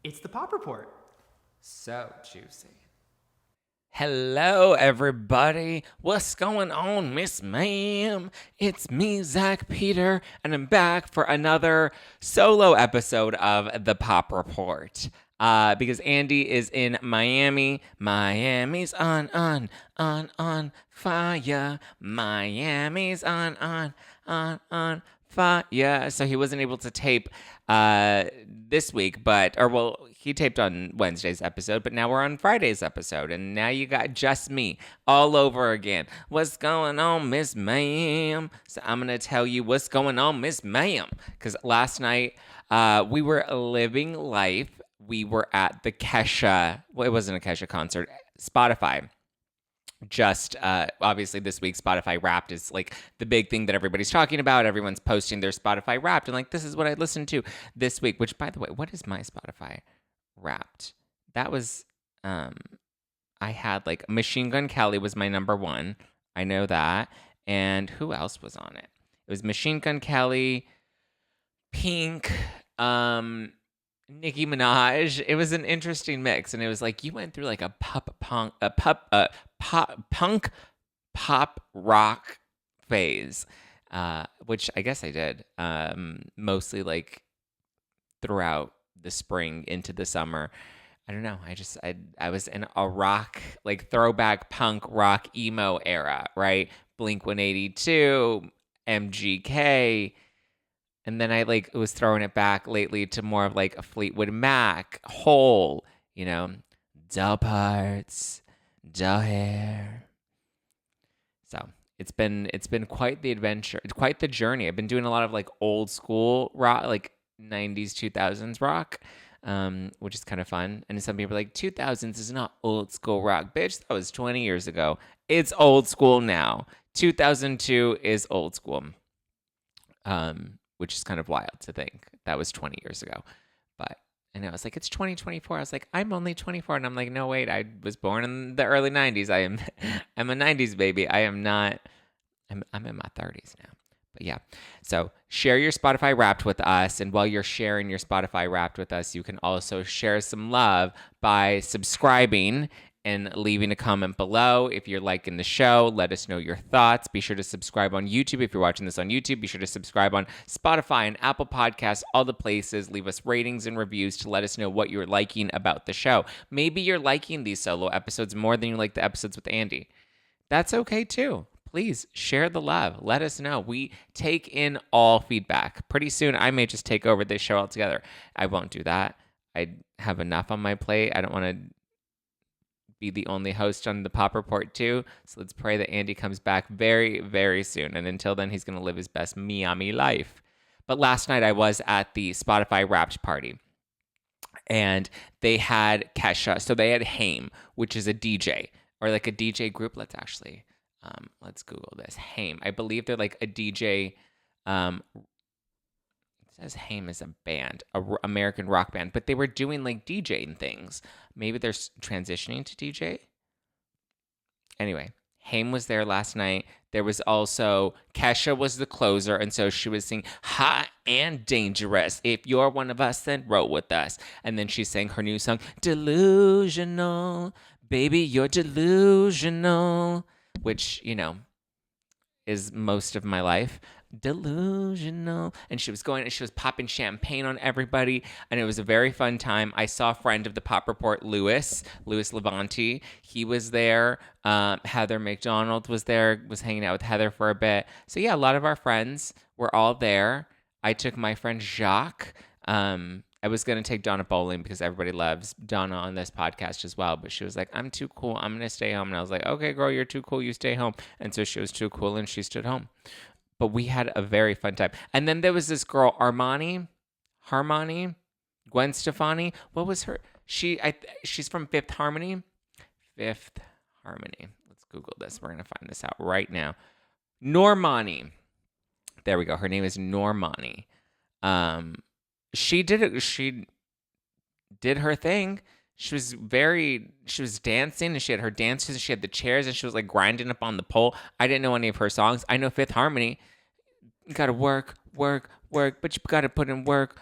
It's the Pop Report. So juicy. Hello, everybody. What's going on, Miss Ma'am? It's me, Zack Peter, and I'm back for another solo episode of the Pop Report. Because Andy is in Miami. Miami's on fire. Miami's on fire. So he wasn't able to tape this week, he taped on Wednesday's episode, but now we're on Friday's episode, and now you got just me all over again. What's going on, Miss Ma'am? So I'm gonna tell you what's going on, Miss Ma'am, because last night we were living life. We were at the Kesha. Well, it wasn't a Kesha concert. Spotify. Just obviously this week Spotify Wrapped is like the big thing that everybody's talking about. Everyone's posting their Spotify Wrapped and like, this is what I listened to this week. Which, by the way, what is my Spotify Wrapped? That was I had like Machine Gun Kelly was my number one. I know that. And who else was on it? It was Machine Gun Kelly, Pink, Nicki Minaj. It was an interesting mix, and it was like you went through like a punk pop rock phase, which I guess I did mostly like throughout the spring into the summer. I don't know. I was in a rock, like throwback punk rock emo era, right? Blink 182, MGK. And then I like was throwing it back lately to more of like a Fleetwood Mac, Hole, dull parts, dull hair. So it's been quite the adventure. It's quite the journey. I've been doing a lot of like old school rock, like 90s, 2000s rock, which is kind of fun. And some people are like, 2000s is not old school rock. Bitch, that was 20 years ago. It's old school now. 2002 is old school. Which is kind of wild to think that was 20 years ago. But I know it's like, it's 2024. I was like, I'm only 24. And I'm like, no, wait, I was born in the early 90s. I'm a 90s baby. I'm in my 30s now. But yeah, so share your Spotify Wrapped with us. And while you're sharing your Spotify Wrapped with us, you can also share some love by subscribing and leaving a comment below. If you're liking the show, let us know your thoughts. Be sure to subscribe on YouTube. If you're watching this on YouTube, be sure to subscribe on Spotify and Apple Podcasts, all the places. Leave us ratings and reviews to let us know what you're liking about the show. Maybe you're liking these solo episodes more than you like the episodes with Andy. That's okay too. Please share the love. Let us know. We take in all feedback. Pretty soon, I may just take over this show altogether. I won't do that. I have enough on my plate. I don't want to be the only host on the Pop Report too. So let's pray that Andy comes back very, very soon. And until then, he's going to live his best Miami life. But last night I was at the Spotify Wrapped party. And they had Kesha. So they had Haim, which is a DJ. Or like a DJ group. Let's Google this. Haim. I believe they're like a DJ. It says Haim is a band, American rock band, but they were doing like DJing things. Maybe they're transitioning to DJ. Anyway, Haim was there last night. There was also Kesha was the closer, and so she was singing "Hot and Dangerous." If you're one of us, then roll with us. And then she sang her new song, "Delusional, baby, you're delusional," which is most of my life. Delusional. And she was popping champagne on everybody, and it was a very fun time. I saw a friend of the Pop Report, Louis Levanti. He was there. Heather McDonald was there, was hanging out with Heather for a bit. So yeah, a lot of our friends were all there. I took my friend Jacques. I was going to take Donna bowling because everybody loves Donna on this podcast as well. But she was like, I'm too cool. I'm going to stay home. And I was like, okay, girl, you're too cool. You stay home. And so she was too cool and she stood home. But we had a very fun time. And then there was this girl, Harmony, Gwen Stefani. What was her? She's from Fifth Harmony. Fifth Harmony. Let's Google this. We're going to find this out right now. Normani. There we go. Her name is Normani. She did her thing. She was dancing, and she had her dances, and she had the chairs, and she was like grinding up on the pole. I didn't know any of her songs. I know Fifth Harmony. You gotta work, but you gotta put in work.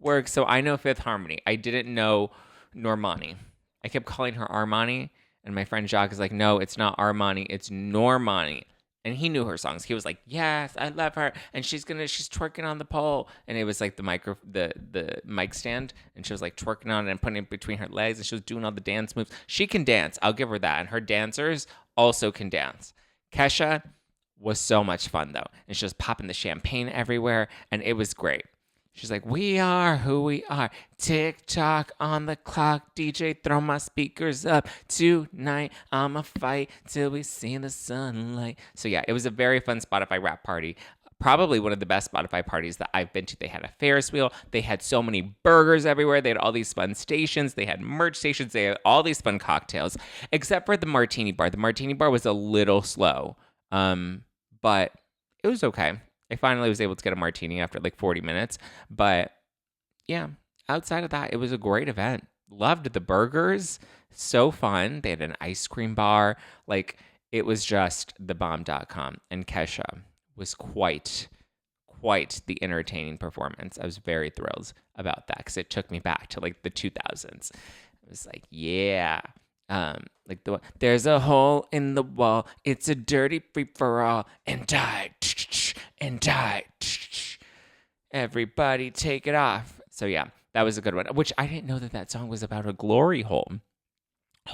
work. So I know Fifth Harmony. I didn't know Normani. I kept calling her Armani, and my friend Jacques is like, no, it's not Armani, it's Normani. And he knew her songs. He was like, yes, I love her, and she's twerking on the pole. And it was like the mic stand, and she was like twerking on it and putting it between her legs, and she was doing all the dance moves. She can dance. I'll give her that. And her dancers also can dance. Kesha was so much fun though, and she was popping the champagne everywhere, and it was great. She's like, we are who we are. Tick tock on the clock. DJ, throw my speakers up. Tonight, I'ma fight till we see the sunlight. So yeah, it was a very fun Spotify rap party. Probably one of the best Spotify parties that I've been to. They had a Ferris wheel. They had so many burgers everywhere. They had all these fun stations. They had merch stations. They had all these fun cocktails, except for the martini bar. The martini bar was a little slow, but it was okay. I finally was able to get a martini after like 40 minutes. But yeah, outside of that, it was a great event. Loved the burgers. So fun. They had an ice cream bar. Like, it was just thebomb.com. And Kesha was quite the entertaining performance. I was very thrilled about that because it took me back to like the 2000s. It was like, yeah. Like there's a hole in the wall. It's a dirty free for all. And die. And die. Everybody take it off. So yeah, that was a good one. Which I didn't know that song was about a glory hole.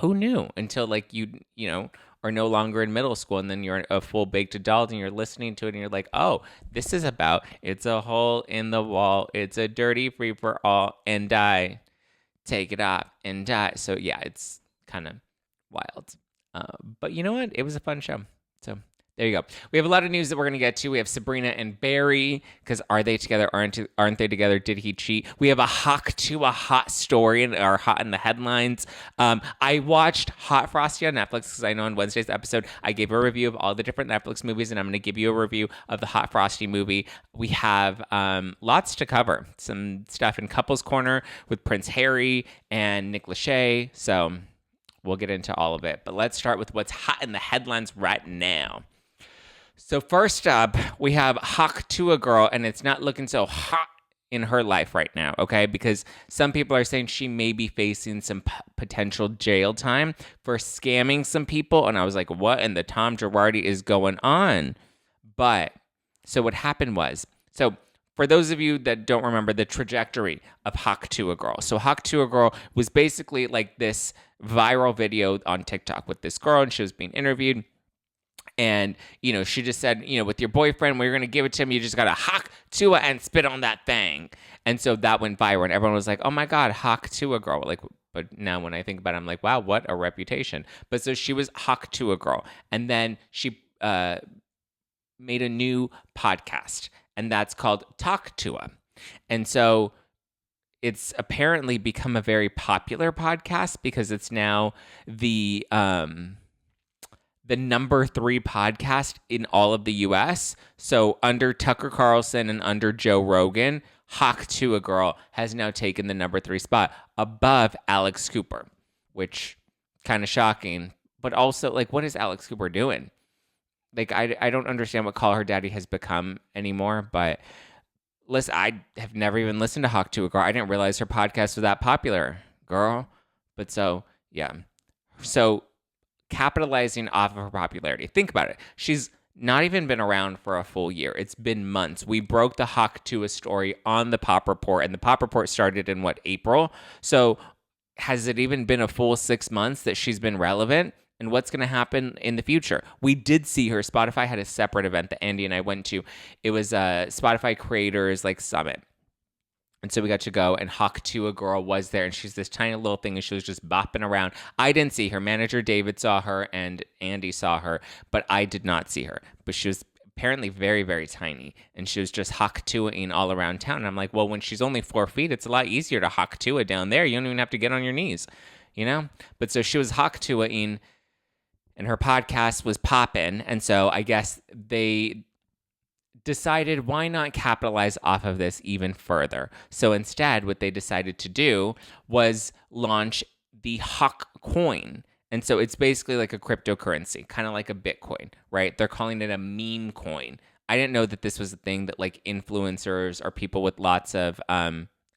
Who knew? Until like you know, are no longer in middle school, and then you're a full baked adult and you're listening to it and you're like, oh, this is about it's a hole in the wall. It's a dirty free for all. And die. Take it off and die. So yeah, it's kind of wild. But you know what? It was a fun show. So there you go. We have a lot of news that we're going to get to. We have Sabrina and Barry, because are they together? Aren't they together? Did he cheat? We have a hot story and our hot in the headlines. I watched Hot Frosty on Netflix because I know on Wednesday's episode I gave a review of all the different Netflix movies, and I'm going to give you a review of the Hot Frosty movie. We have lots to cover. Some stuff in Couples Corner with Prince Harry and Nick Lachey. So we'll get into all of it. But let's start with what's hot in the headlines right now. So first up, we have Tuah Girl, and it's not looking so hot in her life right now, okay? Because some people are saying she may be facing some potential jail time for scamming some people, and I was like, what in the Tom Girardi is going on? But, so what happened was, so for those of you that don't remember the trajectory of Tuah Girl. So Tuah Girl was basically like this viral video on TikTok with this girl, and she was being interviewed. And, you know, she just said, you know, with your boyfriend, we're going to give it to him. You just got to hock Tuah and spit on that thing. And so that went viral. And everyone was like, oh, my God, Tuah Girl. Like, but now when I think about it, I'm like, wow, what a reputation. But so she was Tuah Girl. And then she made a new podcast. And that's called Talk Tuah. And so it's apparently become a very popular podcast because it's now the number 3 podcast in all of the U.S. So under Tucker Carlson and under Joe Rogan, Tuah Girl has now taken the number 3 spot above Alex Cooper, which kind of shocking. But also, like, what is Alex Cooper doing? Like, I don't understand what Call Her Daddy has become anymore. But listen, I have never even listened to Tuah Girl. I didn't realize her podcast was that popular, girl. But so, yeah. So capitalizing off of her popularity. Think about it. She's not even been around for a full year. It's been months. We broke the Tuah story on the Pop Report, and the Pop Report started in April? So has it even been a full 6 months that she's been relevant? And what's going to happen in the future? We did see her. Spotify had a separate event that Andy and I went to. It was a Spotify Creators Summit. And so we got to go, and Tuah Girl was there, and she's this tiny little thing, and she was just bopping around. I didn't see her. Manager David saw her, and Andy saw her, but I did not see her. But she was apparently very, very tiny, and she was just Tuah-ing all around town. And I'm like, well, when she's only 4 feet, it's a lot easier to Tuah down there. You don't even have to get on your knees, you know? But so she was Tuah-ing, and her podcast was popping, and so I guess they decided why not capitalize off of this even further. So instead, what they decided to do was launch the Hawk coin. And so it's basically like a cryptocurrency, kind of like a Bitcoin, right? They're calling it a meme coin. I didn't know that this was a thing that like influencers or people with lots of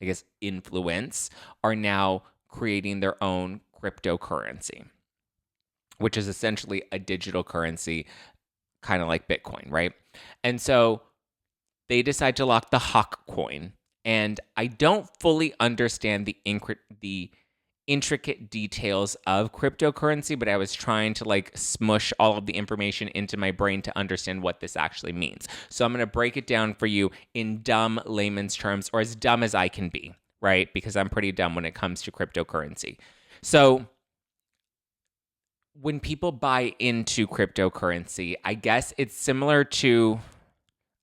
I guess, influence are now creating their own cryptocurrency, which is essentially a digital currency, kind of like Bitcoin, right? And so they decide to lock the Hawk coin. And I don't fully understand the intricate details of cryptocurrency, but I was trying to like smush all of the information into my brain to understand what this actually means. So I'm going to break it down for you in dumb layman's terms, or as dumb as I can be, right? Because I'm pretty dumb when it comes to cryptocurrency. So when people buy into cryptocurrency, I guess it's similar to,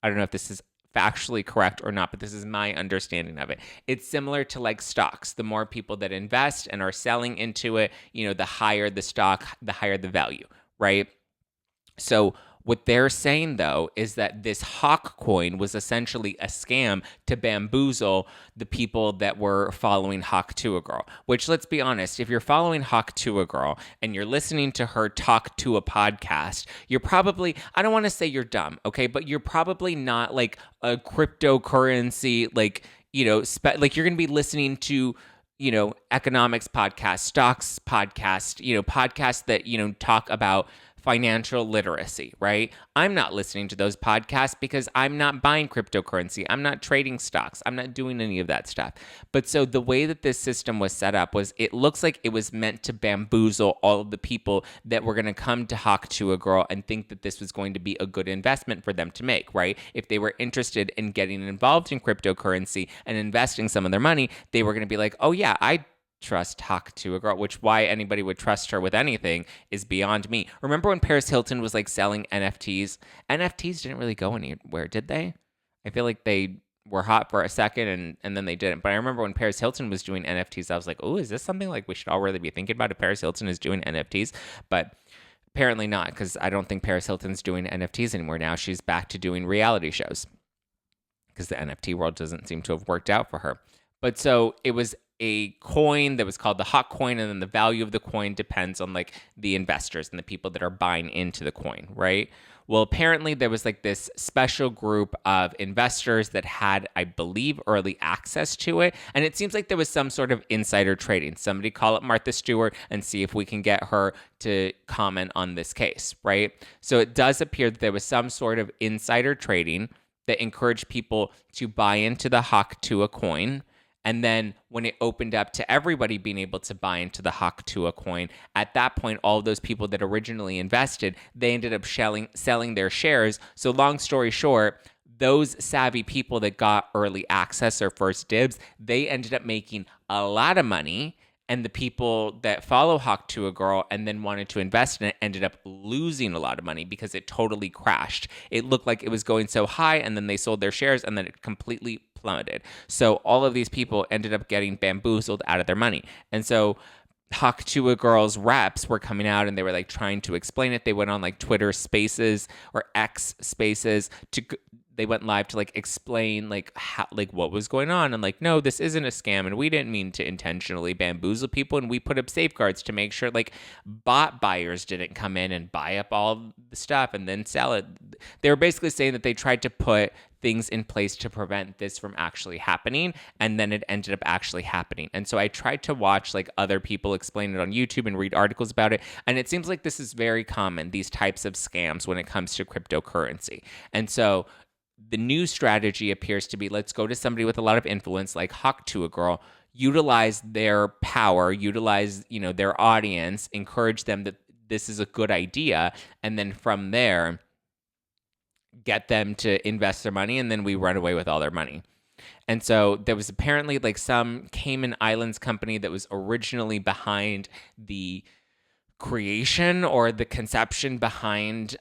I don't know if this is factually correct or not, but this is my understanding of it. It's similar to like stocks. The more people that invest and are selling into it, the higher the stock, the higher the value, right? So what they're saying, though, is that this Hawk coin was essentially a scam to bamboozle the people that were following Tuah Girl. Which, let's be honest, if you're following Tuah Girl and you're listening to her talk to a podcast, you're probably, I don't want to say you're dumb, okay, but you're probably not like a cryptocurrency, like, like you're going to be listening to economics podcast, stocks podcast, podcasts that, talk about financial literacy, right? I'm not listening to those podcasts because I'm not buying cryptocurrency. I'm not trading stocks. I'm not doing any of that stuff. But so the way that this system was set up was it looks like it was meant to bamboozle all of the people that were going to come to Tuah Girl and think that this was going to be a good investment for them to make, right? If they were interested in getting involved in cryptocurrency and investing some of their money, they were going to be like, oh yeah, I trust Tuah Girl, which why anybody would trust her with anything is beyond me. Remember when Paris Hilton was like selling NFTs? NFTs didn't really go anywhere, did they? I feel like they were hot for a second and then they didn't. But I remember when Paris Hilton was doing NFTs, I was like, oh, is this something like we should all really be thinking about if Paris Hilton is doing NFTs? But apparently not, because I don't think Paris Hilton's doing NFTs anymore now. She's back to doing reality shows because the NFT world doesn't seem to have worked out for her. But so it was a coin that was called the Hawk coin, and then the value of the coin depends on like the investors and the people that are buying into the coin, right? Well, apparently there was like this special group of investors that had, I believe, early access to it. And it seems like there was some sort of insider trading. Somebody call up Martha Stewart and see if we can get her to comment on this case, right? So it does appear that there was some sort of insider trading that encouraged people to buy into the Tuah coin. And then when it opened up to everybody being able to buy into the Tuah coin, at that point, all of those people that originally invested, they ended up selling their shares. So long story short, those savvy people that got early access or first dibs, they ended up making a lot of money. And the people that follow Tuah Girl and then wanted to invest in it ended up losing a lot of money because it totally crashed. It looked like it was going so high, and then they sold their shares, and then it completely plummeted. So all of these people ended up getting bamboozled out of their money. And so Tuah Girl's reps were coming out and they were like trying to explain it. They went on like Twitter Spaces or X Spaces they went live to like explain like how, like what was going on, and like, no, this isn't a scam, and we didn't mean to intentionally bamboozle people, and we put up safeguards to make sure like bot buyers didn't come in and buy up all the stuff and then sell it. They were basically saying that they tried to put things in place to prevent this from actually happening, and then it ended up actually happening. And so I tried to watch like other people explain it on YouTube and read articles about it, and it seems like this is very common, these types of scams when it comes to cryptocurrency. And so the new strategy appears to be, let's go to somebody with a lot of influence like Tuah Girl, utilize their power, utilize, their audience, encourage them that this is a good idea, and then from there get them to invest their money, and then we run away with all their money. And so there was apparently like some Cayman Islands company that was originally behind the creation or the conception behind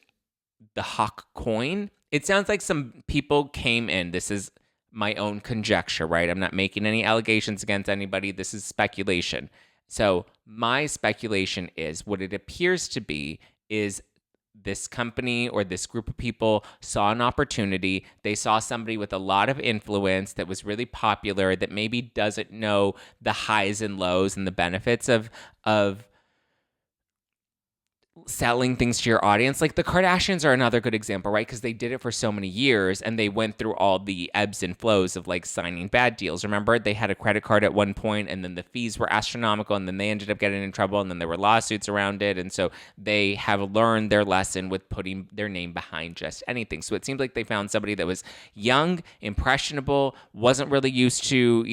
the Hawk coin. It sounds like some people came in. This is my own conjecture, right? I'm not making any allegations against anybody. This is speculation. So my speculation is what it appears to be is this company or this group of people saw an opportunity. They saw somebody with a lot of influence that was really popular that maybe doesn't know the highs and lows and the benefits of selling things to your audience. Like the Kardashians are another good example, right? Because they did it for so many years and they went through all the ebbs and flows of like signing bad deals. Remember, they had a credit card at one point and then the fees were astronomical and then they ended up getting in trouble and then there were lawsuits around it. And so they have learned their lesson with putting their name behind just anything. So it seems like they found somebody that was young, impressionable, wasn't really used to,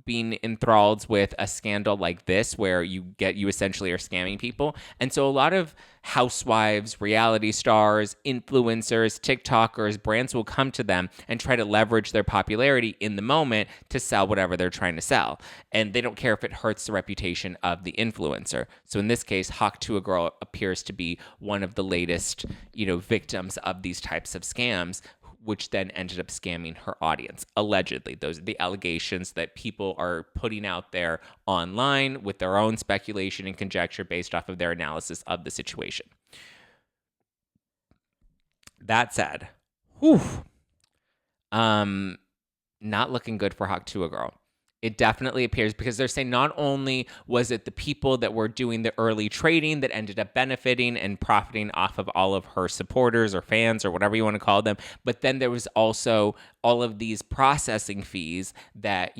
being enthralled with a scandal like this where you essentially are scamming people. And so a lot of housewives, reality stars, influencers, TikTokers, brands will come to them and try to leverage their popularity in the moment to sell whatever they're trying to sell. And they don't care if it hurts the reputation of the influencer. So in this case, Tuah Girl appears to be one of the latest, victims of these types of scams, which then ended up scamming her audience. Allegedly, those are the allegations that people are putting out there online with their own speculation and conjecture based off of their analysis of the situation. That said, not looking good for Tuah Girl. It definitely appears, because they're saying not only was it the people that were doing the early trading that ended up benefiting and profiting off of all of her supporters or fans or whatever you want to call them, but then there was also all of these processing fees that,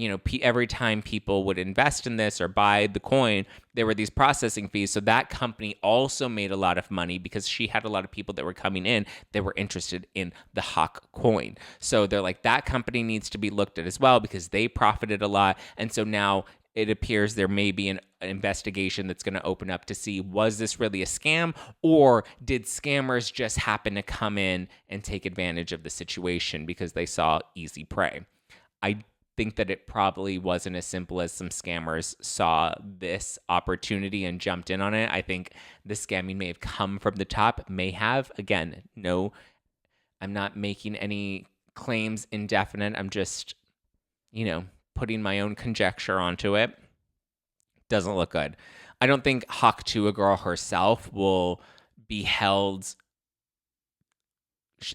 every time people would invest in this or buy the coin, there were these processing fees. So that company also made a lot of money because she had a lot of people that were coming in that were interested in the Hawk coin. So they're like, that company needs to be looked at as well because they profited a lot. And so now it appears there may be an investigation that's going to open up to see, was this really a scam, or did scammers just happen to come in and take advantage of the situation because they saw easy prey? I think that it probably wasn't as simple as some scammers saw this opportunity and jumped in on it. I think the scamming may have come from the top, may have. Again, no, I'm not making any claims indefinite. I'm just, putting my own conjecture onto it. Doesn't look good. I don't think Tuah Girl herself will be held.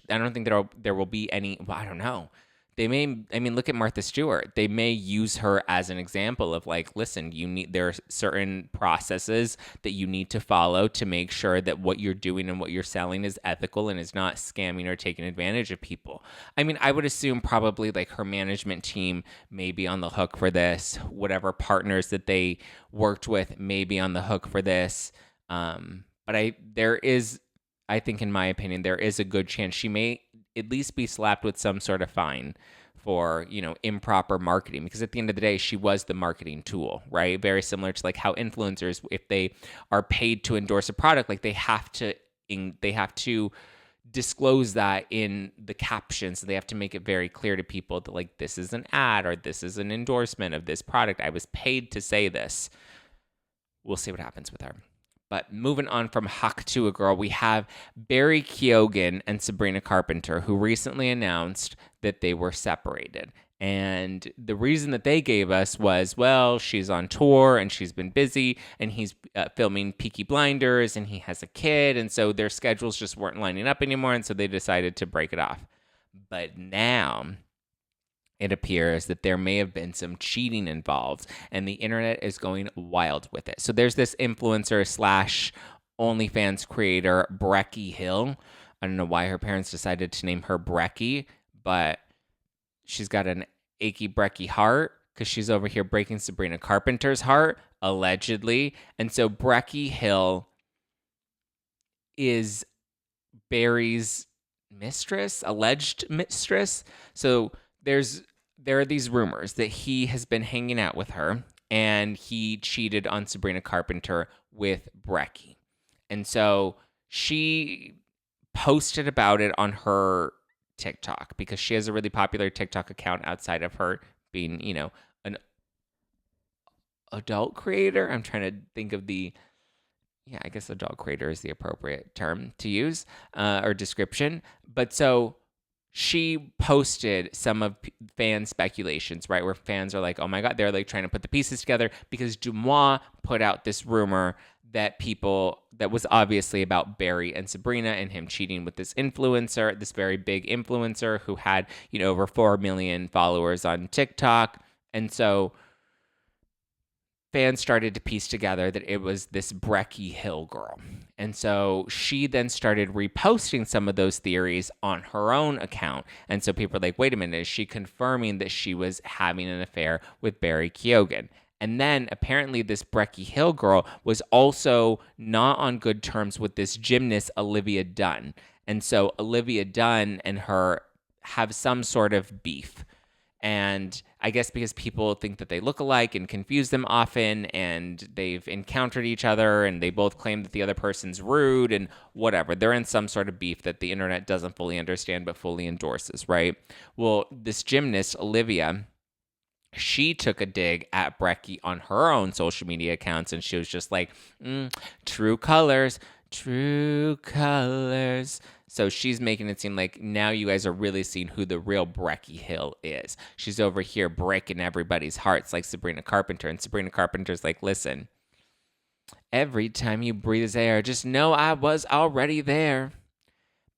I don't think there will be any. Well, I don't know. They may. I mean, look at Martha Stewart. They may use her as an example of like, listen, there are certain processes that you need to follow to make sure that what you're doing and what you're selling is ethical and is not scamming or taking advantage of people. I mean, I would assume probably like her management team may be on the hook for this. Whatever partners that they worked with may be on the hook for this. But I think, in my opinion, there is a good chance she may at least be slapped with some sort of fine for, improper marketing. Because at the end of the day, she was the marketing tool, right? Very similar to like how influencers, if they are paid to endorse a product, like they have to disclose that in the captions. They have to make it very clear to people that like, this is an ad or this is an endorsement of this product. I was paid to say this. We'll see what happens with her. But moving on from Tuah Girl, we have Barry Keoghan and Sabrina Carpenter, who recently announced that they were separated. And the reason that they gave us was, well, she's on tour and she's been busy and he's filming Peaky Blinders and he has a kid. And so their schedules just weren't lining up anymore. And so they decided to break it off. But now it appears that there may have been some cheating involved and the internet is going wild with it. So there's this influencer / OnlyFans creator, Breckie Hill. I don't know why her parents decided to name her Breckie, but she's got an achy Breckie heart because she's over here breaking Sabrina Carpenter's heart, allegedly. And so Breckie Hill is Barry's alleged mistress. So there are these rumors that he has been hanging out with her and he cheated on Sabrina Carpenter with Breckie. And so she posted about it on her TikTok because she has a really popular TikTok account outside of her being, an adult creator. I'm trying to think of I guess adult creator is the appropriate term to use or description. But so she posted some of fan speculations, right? Where fans are like, oh my God, they're like trying to put the pieces together because Dumois put out this rumor that was obviously about Barry and Sabrina and him cheating with this influencer, this very big influencer who had, over 4 million followers on TikTok. And so fans started to piece together that it was this Breckie Hill girl. And so she then started reposting some of those theories on her own account. And so people are like, wait a minute, is she confirming that she was having an affair with Barry Keoghan? And then apparently this Breckie Hill girl was also not on good terms with this gymnast, Olivia Dunne. And so Olivia Dunne and her have some sort of beef. And I guess because people think that they look alike and confuse them often, and they've encountered each other and they both claim that the other person's rude and whatever. They're in some sort of beef that the internet doesn't fully understand but fully endorses, right? Well, this gymnast, Olivia, she took a dig at Breckie on her own social media accounts, and she was just like, true colors, true colors. So she's making it seem like now you guys are really seeing who the real Breckie Hill is. She's over here breaking everybody's hearts like Sabrina Carpenter. And Sabrina Carpenter's like, listen, every time you breathe air, just know I was already there.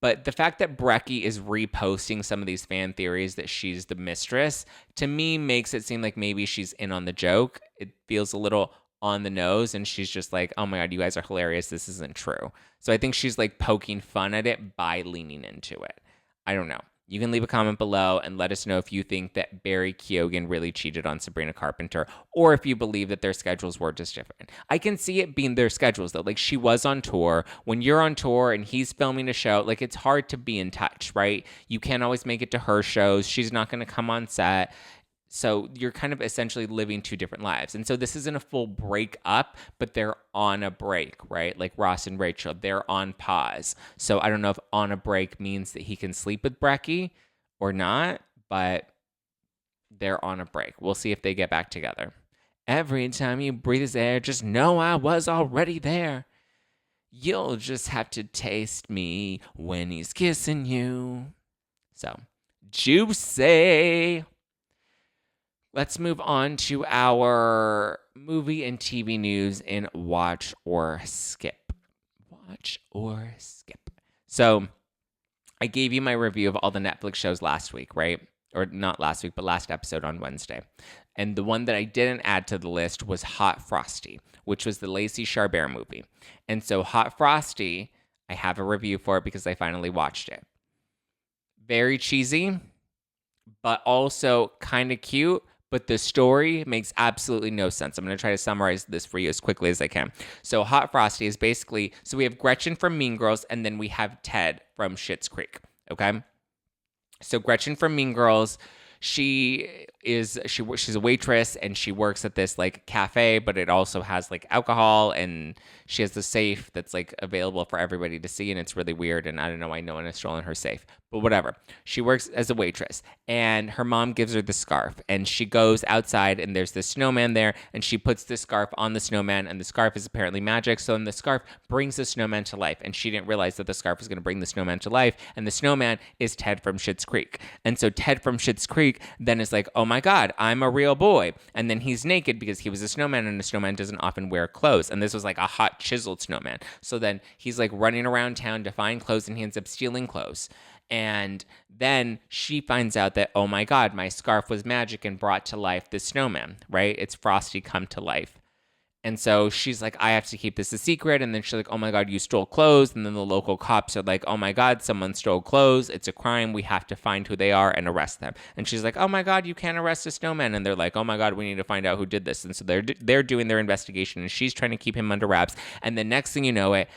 But the fact that Breckie is reposting some of these fan theories that she's the mistress, to me, makes it seem like maybe she's in on the joke. It feels a little on the nose, and she's just like, oh my God, you guys are hilarious. This isn't true. So I think she's like poking fun at it by leaning into it. I don't know. You can leave a comment below and let us know if you think that Barry Keoghan really cheated on Sabrina Carpenter, or if you believe that their schedules were just different. I can see it being their schedules, though. Like, she was on tour. When you're on tour and he's filming a show, like, it's hard to be in touch, right? You can't always make it to her shows. She's not going to come on set. So you're kind of essentially living two different lives. And so this isn't a full break up, but they're on a break, right? Like Ross and Rachel, they're on pause. So I don't know if on a break means that he can sleep with Breckie or not, but they're on a break. We'll see if they get back together. Every time you breathe his air, just know I was already there. You'll just have to taste me when he's kissing you. So, juicy. Let's move on to our movie and TV news in Watch or Skip. Watch or Skip. So I gave you my review of all the Netflix shows last week, right? Or not last week, but last episode on Wednesday. And the one that I didn't add to the list was Hot Frosty, which was the Lacey Chabert movie. And so Hot Frosty, I have a review for it because I finally watched it. Very cheesy, but also kind of cute. But the story makes absolutely no sense. I'm going to try to summarize this for you as quickly as I can. So Hot Frosty is basically, so we have Gretchen from Mean Girls, and then we have Ted from Schitt's Creek, okay? So Gretchen from Mean Girls, she's a waitress, and she works at this like cafe, but it also has like alcohol, and she has the safe that's like available for everybody to see, and it's really weird, and I don't know why no one has stolen her safe, but whatever. She works as a waitress, and her mom gives her the scarf, and she goes outside, and there's this snowman there, and she puts the scarf on the snowman, and the scarf is apparently magic, so then the scarf brings the snowman to life, and she didn't realize that the scarf was going to bring the snowman to life, and the snowman is Ted from Schitt's Creek. And so Ted from Schitt's Creek then is like, oh my God, I'm a real boy. And then he's naked because he was a snowman, and a snowman doesn't often wear clothes. And this was like a hot chiseled snowman. So then he's like running around town to find clothes, and he ends up stealing clothes. And then she finds out that, oh my God, my scarf was magic and brought to life the snowman, right? It's Frosty come to life. And so she's like, I have to keep this a secret. And then she's like, oh my God, you stole clothes. And then the local cops are like, oh my God, someone stole clothes. It's a crime. We have to find who they are and arrest them. And she's like, oh my God, you can't arrest a snowman. And they're like, oh my God, we need to find out who did this. And so they're doing their investigation, and she's trying to keep him under wraps. And the next thing you know it,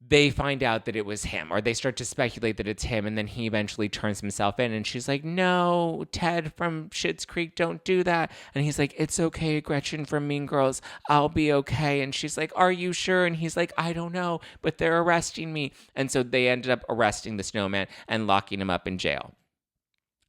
they find out that it was him, or they start to speculate that it's him, and then he eventually turns himself in, and she's like, no, Ted from Schitt's Creek, don't do that. And he's like, it's okay, Gretchen from Mean Girls, I'll be okay. And she's like, are you sure? And he's like, I don't know, but they're arresting me. And so they ended up arresting the snowman and locking him up in jail.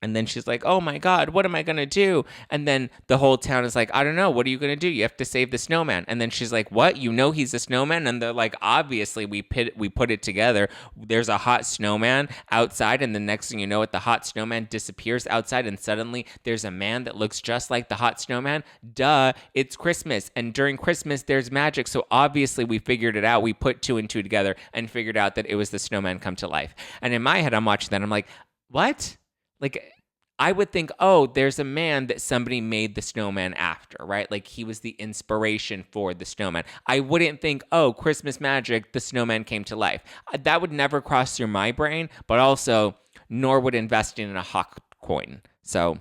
And then she's like, oh my God, what am I going to do? And then the whole town is like, I don't know. What are you going to do? You have to save the snowman. And then she's like, what? You know he's a snowman? And they're like, obviously, we put it together. There's a hot snowman outside. And the next thing you know it, the hot snowman disappears outside. And suddenly there's a man that looks just like the hot snowman. Duh, it's Christmas. And during Christmas, there's magic. So obviously we figured it out. We put two and two together and figured out that it was the snowman come to life. And in my head, I'm watching that. I'm like, what? Like, I would think, oh, there's a man that somebody made the snowman after, right? Like he was the inspiration for the snowman. I wouldn't think, oh, Christmas magic, the snowman came to life. That would never cross through my brain, but also, nor would investing in a hawk coin. So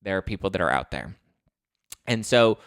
there are people that are out there. And so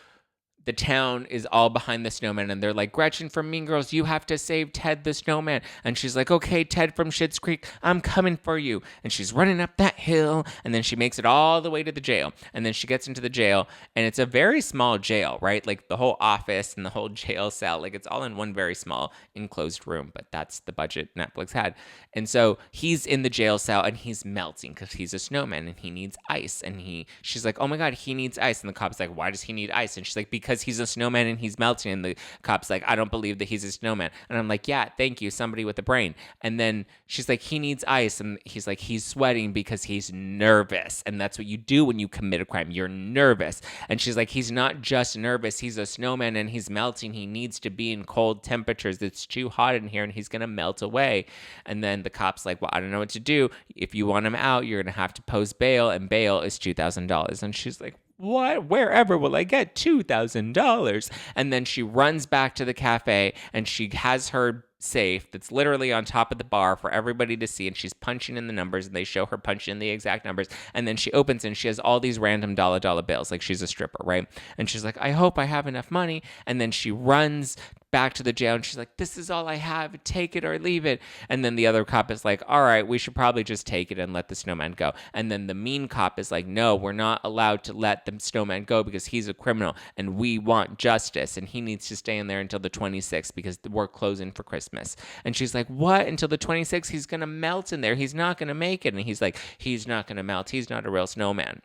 the town is all behind the snowman, and they're like, Gretchen from Mean Girls, you have to save Ted the snowman. And she's like, okay, Ted from Schitt's Creek, I'm coming for you. And she's running up that hill, and then she makes it all the way to the jail. And then she gets into the jail, and it's a very small jail, right? Like the whole office and the whole jail cell, like it's all in one very small enclosed room, but that's the budget Netflix had. And so he's in the jail cell, and he's melting because he's a snowman, and he needs ice. And she's like, oh my God, he needs ice. And the cop's like, why does he need ice? And she's like, because he's a snowman and he's melting. And the cop's like, I don't believe that he's a snowman. And I'm like, yeah, thank you, somebody with a brain. And then she's like, he needs ice. And he's like, he's sweating because he's nervous. And that's what you do when you commit a crime. You're nervous. And she's like, he's not just nervous. He's a snowman and he's melting. He needs to be in cold temperatures. It's too hot in here and he's going to melt away. And then the cop's like, well, I don't know what to do. If you want him out, you're going to have to post bail. And bail is $2,000. And she's like, what? Wherever will I get $2,000? And then she runs back to the cafe and she has her safe that's literally on top of the bar for everybody to see, and she's punching in the numbers, and they show her punching in the exact numbers, and then she opens and she has all these random dollar bills, like she's a stripper, right? And she's like, I hope I have enough money. And then she runs back to the jail and she's like, this is all I have, take it or leave it. And then the other cop is like, all right, we should probably just take it and let the snowman go. And then the mean cop is like, no, we're not allowed to let the snowman go because he's a criminal and we want justice and he needs to stay in there until the 26th because we're closing for Christmas. And she's like, what? Until the 26th? He's gonna melt in there, he's not gonna make it. And he's like, he's not gonna melt, he's not a real snowman.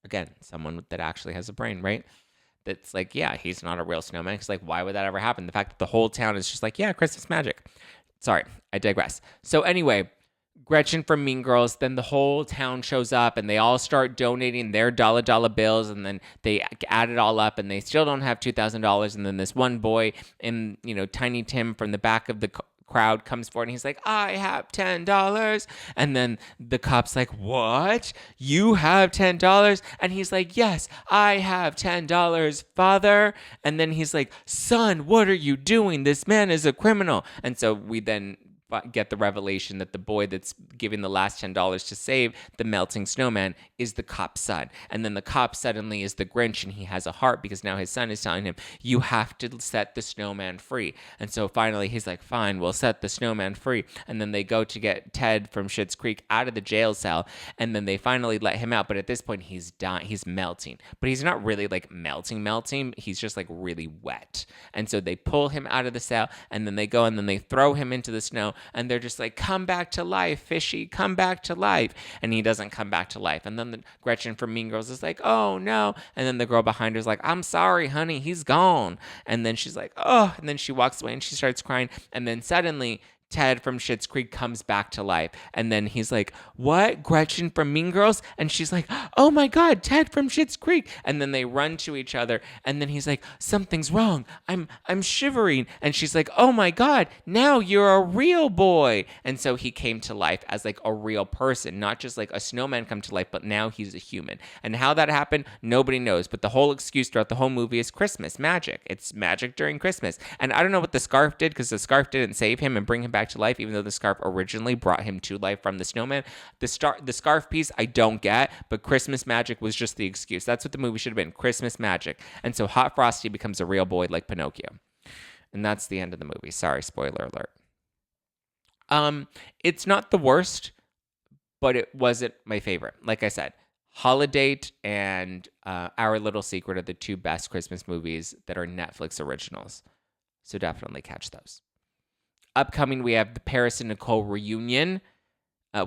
Again, someone that actually has a brain, right? That's like, yeah, he's not a real snowman. It's like, why would that ever happen? The fact that the whole town is just like, yeah, Christmas magic. Sorry, I digress. So anyway, Gretchen from Mean Girls, then the whole town shows up and they all start donating their dollar bills, and then they add it all up and they still don't have $2,000. And then this one boy in, Tiny Tim from the back of the crowd comes forward and he's like, I have $10. And then the cop's like, what? You have $10? And he's like, yes, I have $10, father. And then he's like, son, what are you doing? This man is a criminal. And so we then get the revelation that the boy that's giving the last $10 to save the melting snowman is the cop's son. And then the cop suddenly is the Grinch and he has a heart because now his son is telling him, you have to set the snowman free. And so finally he's like, fine, we'll set the snowman free. And then they go to get Ted from Schitt's Creek out of the jail cell, and then they finally let him out. But at this point he's dying, he's melting, but he's not really like melting. He's just like really wet. And so they pull him out of the cell, and then they go and then they throw him into the snow. And they're just like, come back to life, fishy, come back to life. And he doesn't come back to life. And then the Gretchen from Mean Girls is like, oh no. And then the girl behind her is like, I'm sorry, honey, he's gone. And then she's like, oh. And then she walks away and she starts crying. And then suddenly Ted from Schitt's Creek comes back to life. And then he's like, what? Gretchen from Mean Girls? And she's like, oh my God, Ted from Schitt's Creek. And then they run to each other. And then he's like, something's wrong. I'm shivering. And she's like, oh my God, now you're a real boy. And so he came to life as like a real person, not just like a snowman come to life, but now he's a human. And how that happened, nobody knows. But the whole excuse throughout the whole movie is Christmas magic. It's magic during Christmas. And I don't know what the scarf did, because the scarf didn't save him and bring him back to life, even though the scarf originally brought him to life from the snowman. The scarf piece I don't get, but Christmas magic was just the excuse. That's what the movie should have been, Christmas magic. And so Hot Frosty becomes a real boy like Pinocchio. And that's the end of the movie. Sorry, spoiler alert. It's not the worst, but it wasn't my favorite. Like I said, Holiday and Our Little Secret are the two best Christmas movies that are Netflix originals. So definitely catch those. Upcoming, we have the Paris and Nicole reunion,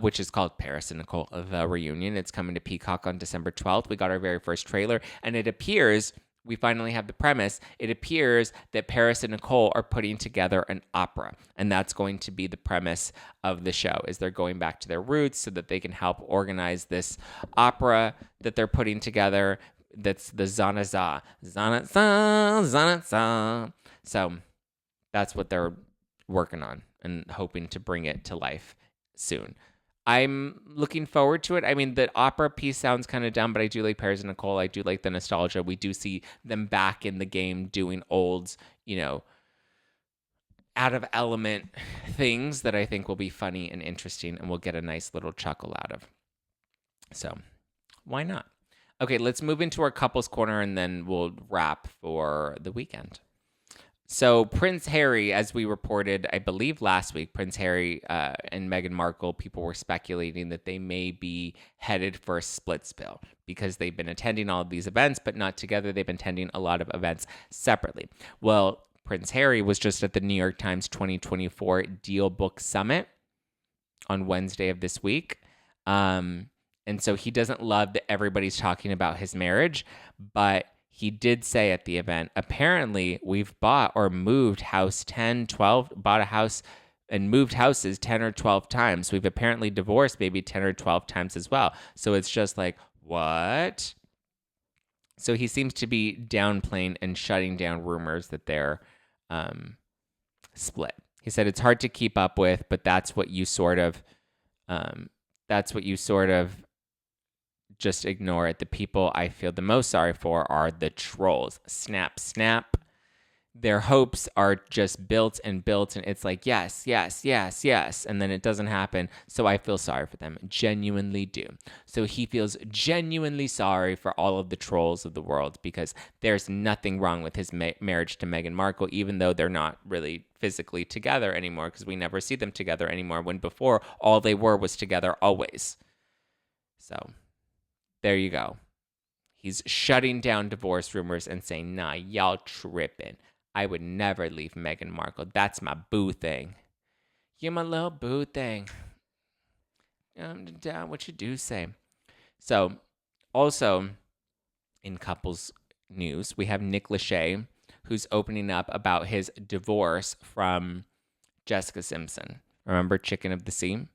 which is called Paris and Nicole, The Reunion. It's coming to Peacock on December 12th. We got our very first trailer, and it appears, we finally have the premise, it appears that Paris and Nicole are putting together an opera, and that's going to be the premise of the show, is they're going back to their roots so that they can help organize this opera that they're putting together. That's the Zanaza. So that's what they're working on and hoping to bring it to life soon. I'm looking forward to it. I mean, the opera piece sounds kind of dumb, but I do like Paris and Nicole. I do like the nostalgia. We do see them back in the game doing old, out of element things that I think will be funny and interesting and we'll get a nice little chuckle out of. So, why not? Okay, let's move into our couples corner and then we'll wrap for the weekend. So Prince Harry, as we reported, I believe last week, Prince Harry and Meghan Markle, people were speculating that they may be headed for a split bill because they've been attending all of these events, but not together. They've been attending a lot of events separately. Well, Prince Harry was just at the New York Times 2024 Deal Book Summit on Wednesday of this week. And so he doesn't love that everybody's talking about his marriage, but he did say at the event, apparently we've bought or moved house 10, 12, bought a house and moved houses 10 or 12 times. We've apparently divorced maybe 10 or 12 times as well. So it's just like, what? So he seems to be downplaying and shutting down rumors that they're split. He said it's hard to keep up with, but that's what you sort of just ignore it. The people I feel the most sorry for are the trolls. Snap, snap. Their hopes are just built, and it's like, yes, yes, yes, yes. And then it doesn't happen. So I feel sorry for them. Genuinely do. So he feels genuinely sorry for all of the trolls of the world because there's nothing wrong with his marriage to Meghan Markle, even though they're not really physically together anymore because we never see them together anymore when before all they were was together always. So there you go. He's shutting down divorce rumors and saying, nah, y'all tripping. I would never leave Meghan Markle. That's my boo thing. You're my little boo thing. I'm down what you do say. So, also, in couples news, we have Nick Lachey, who's opening up about his divorce from Jessica Simpson. Remember Chicken of the Sea?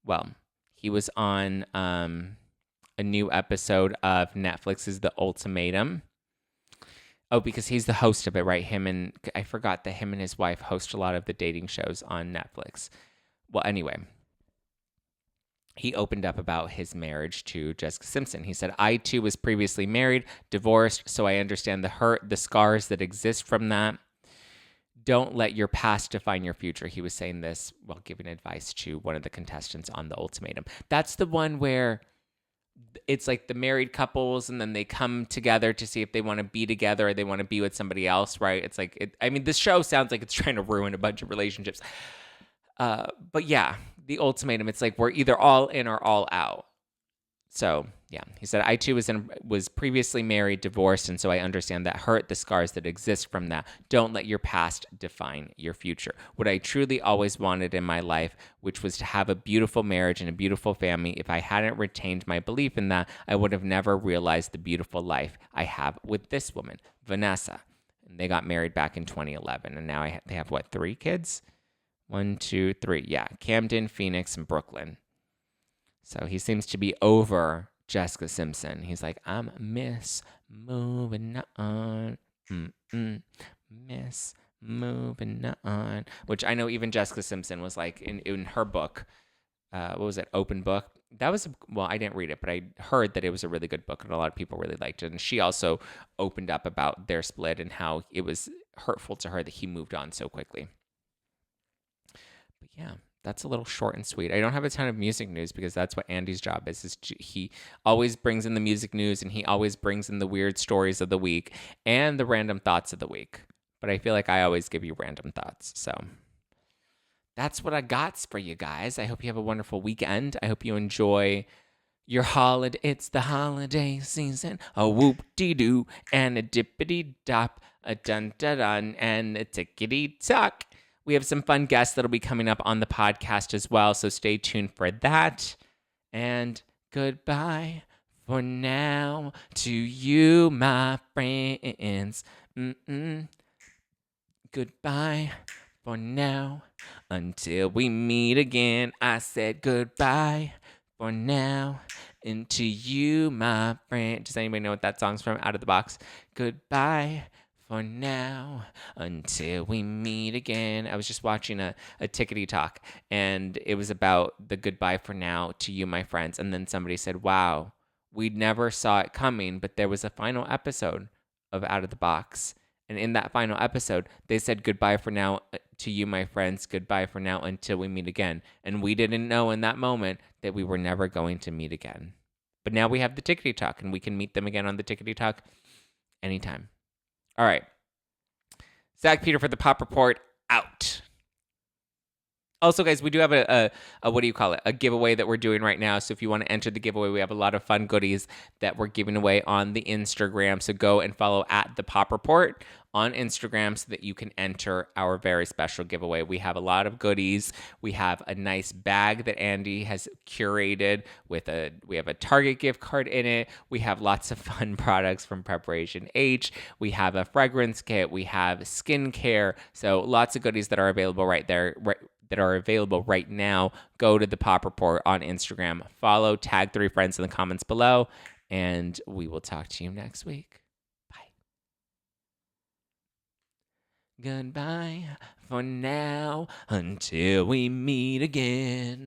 Well, he was on a new episode of Netflix's The Ultimatum. Oh, because he's the host of it, right? I forgot that him and his wife host a lot of the dating shows on Netflix. Well, anyway, he opened up about his marriage to Jessica Simpson. He said, I too was previously married, divorced, so I understand the hurt, the scars that exist from that. Don't let your past define your future. He was saying this while giving advice to one of the contestants on The Ultimatum. That's the one where it's like the married couples and then they come together to see if they want to be together or they want to be with somebody else, right? It's like, this show sounds like it's trying to ruin a bunch of relationships. But yeah, The Ultimatum, it's like we're either all in or all out. So yeah, he said, I too was previously married, divorced, and so I understand that hurt, the scars that exist from that. Don't let your past define your future. What I truly always wanted in my life, which was to have a beautiful marriage and a beautiful family, if I hadn't retained my belief in that, I would have never realized the beautiful life I have with this woman, Vanessa. And they got married back in 2011, and now they have, 3 kids? 1, 2, 3. Yeah, Camden, Phoenix, and Brooklyn. So he seems to be over Jessica Simpson. He's like, I'm miss moving on. Miss moving on. Which I know even Jessica Simpson was like in her book. What was it? Open Book. That was, I didn't read it, but I heard that it was a really good book and a lot of people really liked it. And she also opened up about their split and how it was hurtful to her that he moved on so quickly. But yeah. That's a little short and sweet. I don't have a ton of music news because that's what Andy's job is he always brings in the music news and he always brings in the weird stories of the week and the random thoughts of the week. But I feel like I always give you random thoughts. So that's what I got for you guys. I hope you have a wonderful weekend. I hope you enjoy your holiday. It's the holiday season. A whoop-de-doo and a dippity-dop, a dun-da-dun and a tickety-tock. We have some fun guests that'll be coming up on the podcast as well, so stay tuned for that. And goodbye for now to you, my friends. Goodbye for now until we meet again. I said goodbye for now and to you, my friend. Does anybody know what that song's from? Out of the Box. Goodbye for now until we meet again. I was just watching a tickety talk, and it was about the goodbye for now to you, my friends. And then somebody said, wow, we never saw it coming, but there was a final episode of Out of the Box. And in that final episode, they said goodbye for now to you, my friends. Goodbye for now until we meet again. And we didn't know in that moment that we were never going to meet again. But now we have the tickety talk, and we can meet them again on the tickety talk anytime. All right. Zack Peter for the Pop Report, out. Also, guys, we do have a what do you call it? A giveaway that we're doing right now. So if you want to enter the giveaway, we have a lot of fun goodies that we're giving away on the Instagram. So go and follow at the Pop Report on Instagram so that you can enter our very special giveaway. We have a lot of goodies. We have a nice bag that Andy has curated we have a Target gift card in it. We have lots of fun products from Preparation H. We have a fragrance kit. We have skincare. So lots of goodies that are available right there. That are available right now. Go to the Pop Report on Instagram. Follow, tag 3 friends in the comments below, and we will talk to you next week. Bye. Goodbye for now until we meet again.